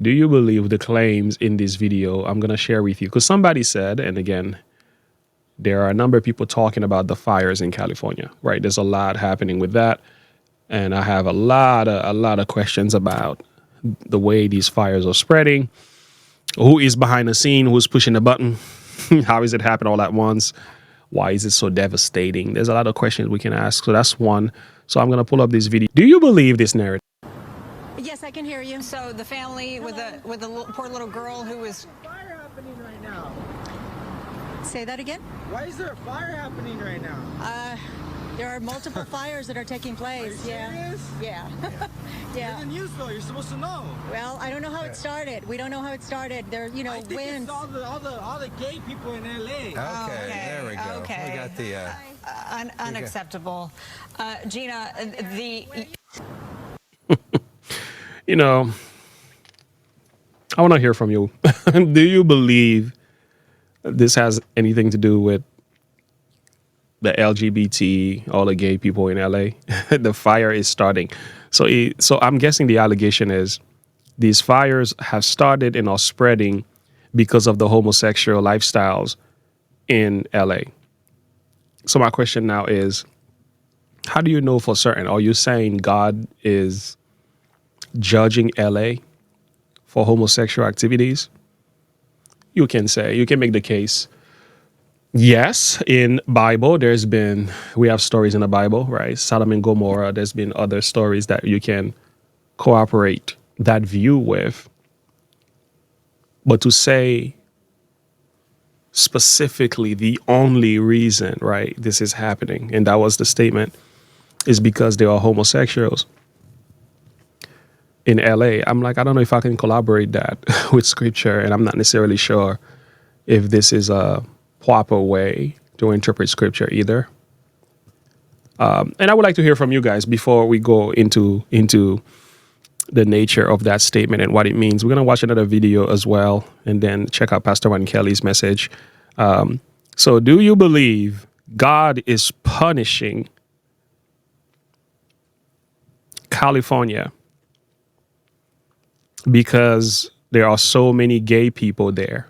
Do you believe the claims in this video I'm going to share with you? Because somebody said, and again, there are a number of people talking about the fires in California, right? There's a lot happening with that. And I have a lot of questions about the way these fires are spreading. Who is behind the scene? Who's pushing the button? How is it happening all at once? Why is it so devastating? There's a lot of questions we can ask. So that's one. So I'm going to pull up this video. Do you believe this narrative? Yes, I can hear you. So the family with the poor little girl who was Fire happening right now. Say that again. Why is there a fire happening right now? There are multiple fires that are taking place. Are you serious? Yeah. It's Yeah. in the news though. You're supposed to know. Well, I don't know how it started. We don't know how it started. There, I think winds. it's all the gay people in LA. Okay, there we go. Okay. We got the. unacceptable. Gina, You know, I want to hear from you. Do you believe this has anything to do with the LGBT, all the gay people in LA? The fire is starting. So I'm guessing the allegation is these fires have started and are spreading because of the homosexual lifestyles in LA. So my question now is, how do you know for certain? Are you saying God is judging LA for homosexual activities? You can make the case. Yes, in Bible, we have stories in the Bible, right? Sodom and Gomorrah, there's been other stories that you can cooperate that view with. But to say specifically the only reason, right, this is happening, and that was the statement, is because there are homosexuals in LA. I'm like, I don't know if I can collaborate that with scripture, and I'm not necessarily sure if this is a proper way to interpret scripture either. And I would like to hear from you guys before we go into the nature of that statement and what it means. We're going to watch another video as well, and then check out Pastor Juan Kelly's message. So do you believe God is punishing California because there are so many gay people there?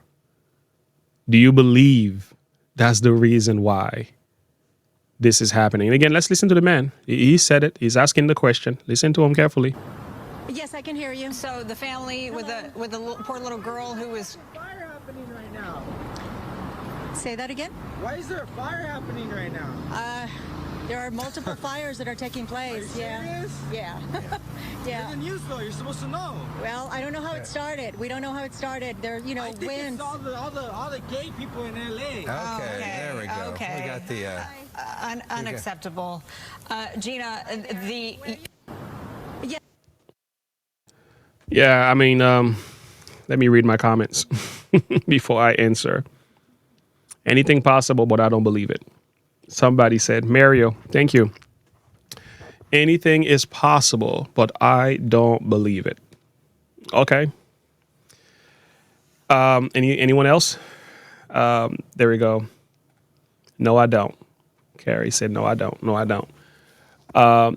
Do you believe that's the reason why this is happening? And again, let's listen to the man. He said it. He's asking the question. Listen to him carefully. Yes, I can hear you. so the family with the poor little girl who was Fire happening right now. Say that again. Why is there a fire happening right now? There are multiple fires that are taking place. Are you serious? Yeah. It's Yeah. in the news though. You're supposed to know. Well, I don't know how it started. We don't know how it started. There, I think winds. it's all the gay people in LA. Okay, there we go. Okay. We got the. unacceptable. Gina, Yeah, I mean, let me read my comments before I answer. Anything possible, but I don't believe it. Somebody said, Mario, thank you. Anything is possible, but I don't believe it. Okay. Anyone else? There we go. No, I don't. Carrie said, no, I don't. No, I don't.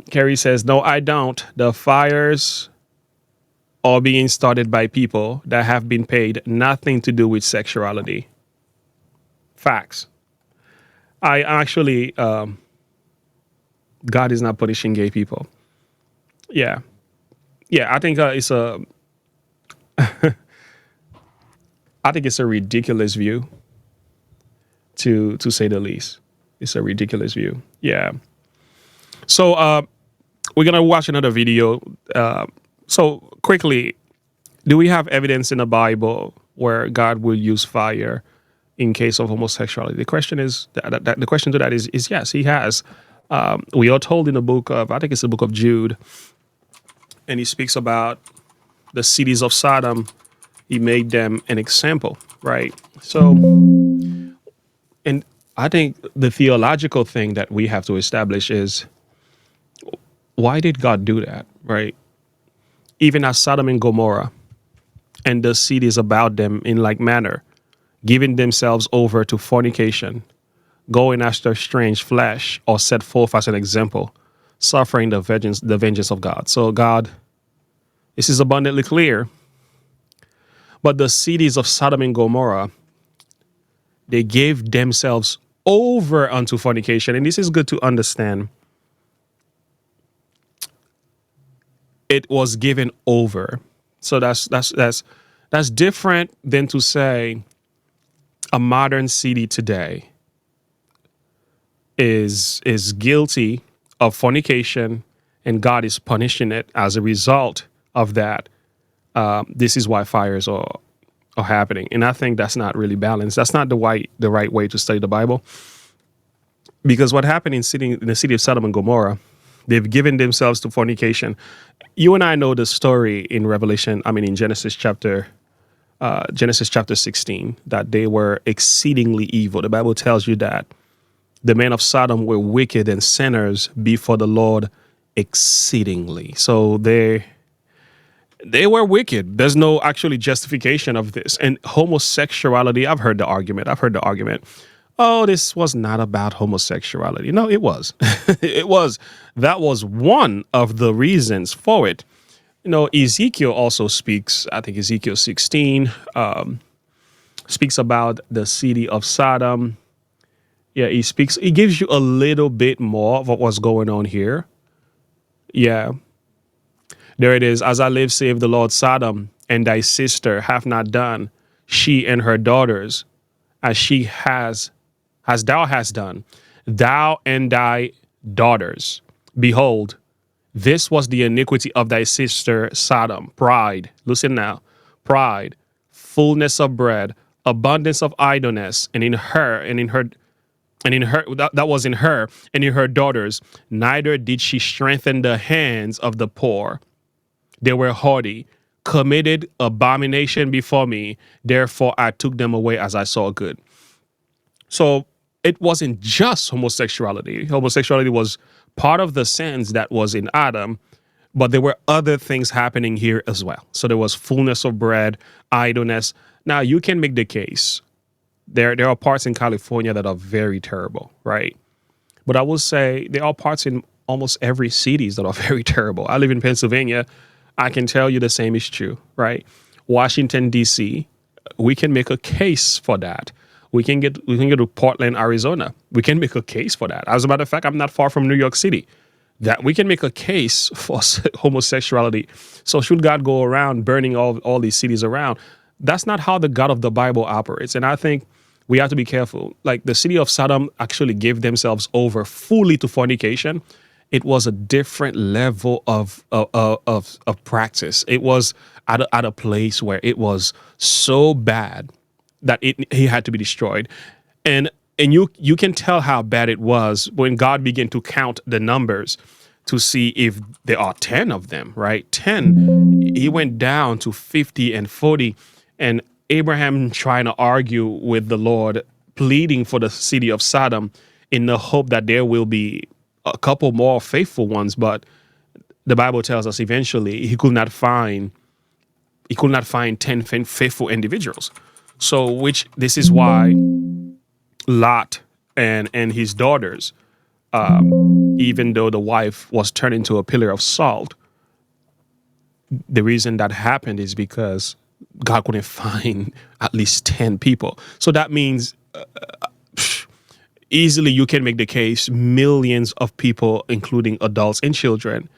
Carrie says, no, I don't. The fires are being started by people that have been paid nothing to do with sexuality. Facts. I actually, God is not punishing gay people. Yeah. Yeah, I think it's a, I think it's a ridiculous view, to say the least. It's a ridiculous view. Yeah. So we're going to watch another video. So quickly, do we have evidence in the Bible where God will use fire in case of homosexuality? The question is, the question to that is yes, he has. We are told in the book of, I think it's the book of Jude, and he speaks about the cities of Sodom. He made them an example, right? So, and I think the theological thing that we have to establish is, why did God do that, right? Even as Sodom and Gomorrah and the cities about them in like manner, giving themselves over to fornication, going after strange flesh, or set forth as an example, suffering the vengeance of God. So God, this is abundantly clear But the cities of Sodom and Gomorrah, they gave themselves over unto fornication. And this is good to understand. It was given over. So that's different than to say a modern city today is guilty of fornication and God is punishing it as a result of that. This is why fires are happening. And I think that's not really balanced. That's not the right way to study the Bible. Because what happened in the city of Sodom and Gomorrah, they've given themselves to fornication. You and I know the story in Genesis chapter 16, that they were exceedingly evil. The Bible tells you that the men of Sodom were wicked and sinners before the Lord exceedingly. So they were wicked. There's no actually justification of this. And homosexuality, I've heard the argument. Oh, this was not about homosexuality. No, it was. It was. That was one of the reasons for it. Ezekiel also speaks, I think Ezekiel 16, speaks about the city of Sodom. Yeah, he gives you a little bit more of what was going on here. Yeah. There it is. As I live, save the Lord, Sodom and thy sister have not done, she and her daughters, as thou hast done, thou and thy daughters. Behold, this was the iniquity of thy sister Sodom. Pride. Listen now. Pride, fullness of bread, abundance of idleness, and in her that was in her and in her daughters. Neither did she strengthen the hands of the poor. They were haughty, committed abomination before me. Therefore, I took them away as I saw good. So it wasn't just homosexuality. Homosexuality was part of the sins that was in Adam, but there were other things happening here as well. So there was fullness of bread, idleness. Now, you can make the case. There are parts in California that are very terrible, right? But I will say there are parts in almost every city that are very terrible. I live in Pennsylvania. I can tell you the same is true, right? Washington, D.C., we can make a case for that. We can get to Portland, Arizona. We can make a case for that. As a matter of fact, I'm not far from New York City. That we can make a case for homosexuality. So should God go around burning all these cities around? That's not how the God of the Bible operates. And I think we have to be careful. Like the city of Sodom actually gave themselves over fully to fornication. It was a different level of practice. It was at a place where it was so bad that he had to be destroyed. And you can tell how bad it was when God began to count the numbers to see if there are 10 of them, right? 10. He went down to 50 and 40. And Abraham trying to argue with the Lord, pleading for the city of Sodom in the hope that there will be a couple more faithful ones. But the Bible tells us eventually he could not find 10 faithful individuals. So this is why Lot and his daughters, even though the wife was turned into a pillar of salt, the reason that happened is because God couldn't find at least 10 people. So that means easily you can make the case millions of people, including adults and children,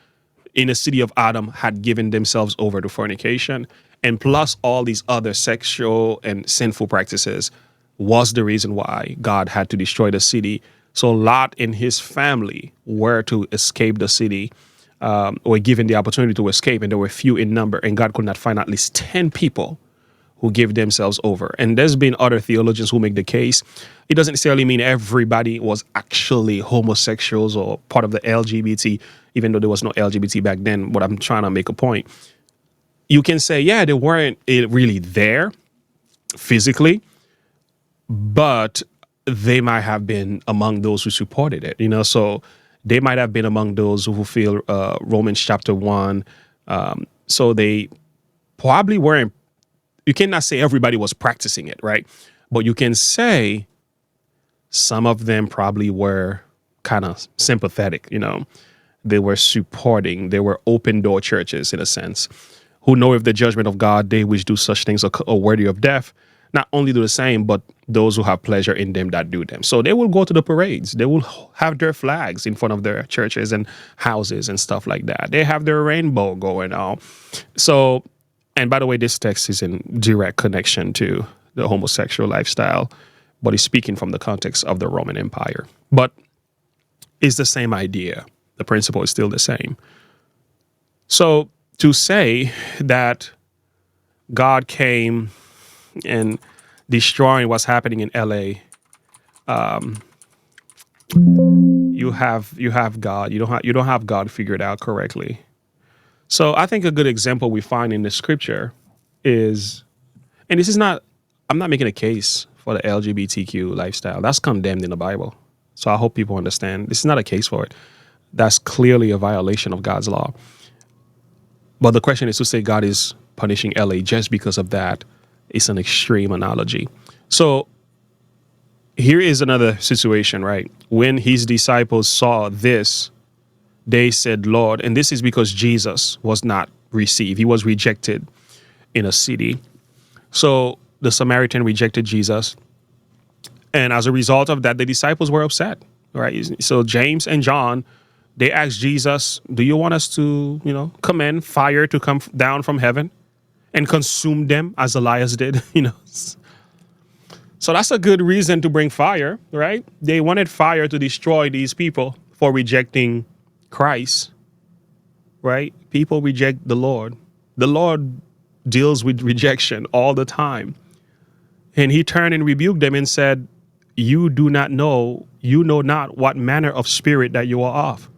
in the city of Adam had given themselves over to fornication. And plus all these other sexual and sinful practices was the reason why God had to destroy the city. So Lot and his family were to escape the city, were given the opportunity to escape, and there were few in number, and God could not find at least 10 people who gave themselves over. And there's been other theologians who make the case. It doesn't necessarily mean everybody was actually homosexuals or part of the LGBT, even though there was no LGBT back then, but I'm trying to make a point. You can say, yeah, they weren't really there physically, but they might have been among those who supported it, so they might have been among those who fulfill Romans chapter 1. So they probably weren't, you cannot say everybody was practicing it, right? But you can say some of them probably were kind of sympathetic, they were supporting, they were open door churches in a sense, who know if the judgment of God, they which do such things are worthy of death, not only do the same, but those who have pleasure in them that do them. So they will go to the parades. They will have their flags in front of their churches and houses and stuff like that. They have their rainbow going on. So, and by the way, this text is in direct connection to the homosexual lifestyle, but it's speaking from the context of the Roman Empire. But it's the same idea. The principle is still the same. So to say that God came and destroying what's happening in LA, you have God. You don't have God figured out correctly. So I think a good example we find in the scripture is, and this is not, I'm not making a case for the LGBTQ lifestyle. That's condemned in the Bible. So I hope people understand this is not a case for it. That's clearly a violation of God's law. But the question is to say God is punishing LA just because of that. It's an extreme analogy. So here is another situation, right? When his disciples saw this, they said, Lord, and this is because Jesus was not received. He was rejected in a city. So the Samaritan rejected Jesus. And as a result of that, the disciples were upset, right? So James and John, they asked Jesus, do you want us to, command fire to come down from heaven and consume them as Elias did, So that's a good reason to bring fire, right? They wanted fire to destroy these people for rejecting Christ, right? People reject the Lord. The Lord deals with rejection all the time. And he turned and rebuked them and said, you know not what manner of spirit that you are of.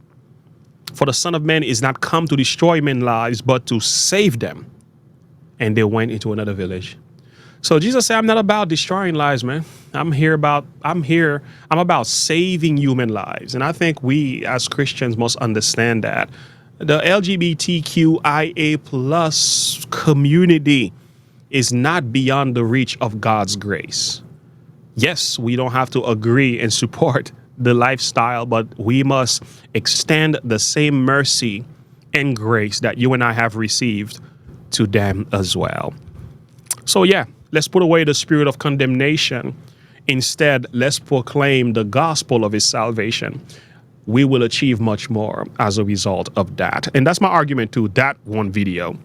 For the Son of Man is not come to destroy men's lives, but to save them. And they went into another village. So Jesus said, I'm not about destroying lives, man. I'm about saving human lives. And I think we as Christians must understand that. The LGBTQIA plus community is not beyond the reach of God's grace. Yes, we don't have to agree and support the lifestyle, but we must extend the same mercy and grace that you and I have received to them as well. So yeah, let's put away the spirit of condemnation. Instead, let's proclaim the gospel of his salvation. We will achieve much more as a result of that. And that's my argument to that one video.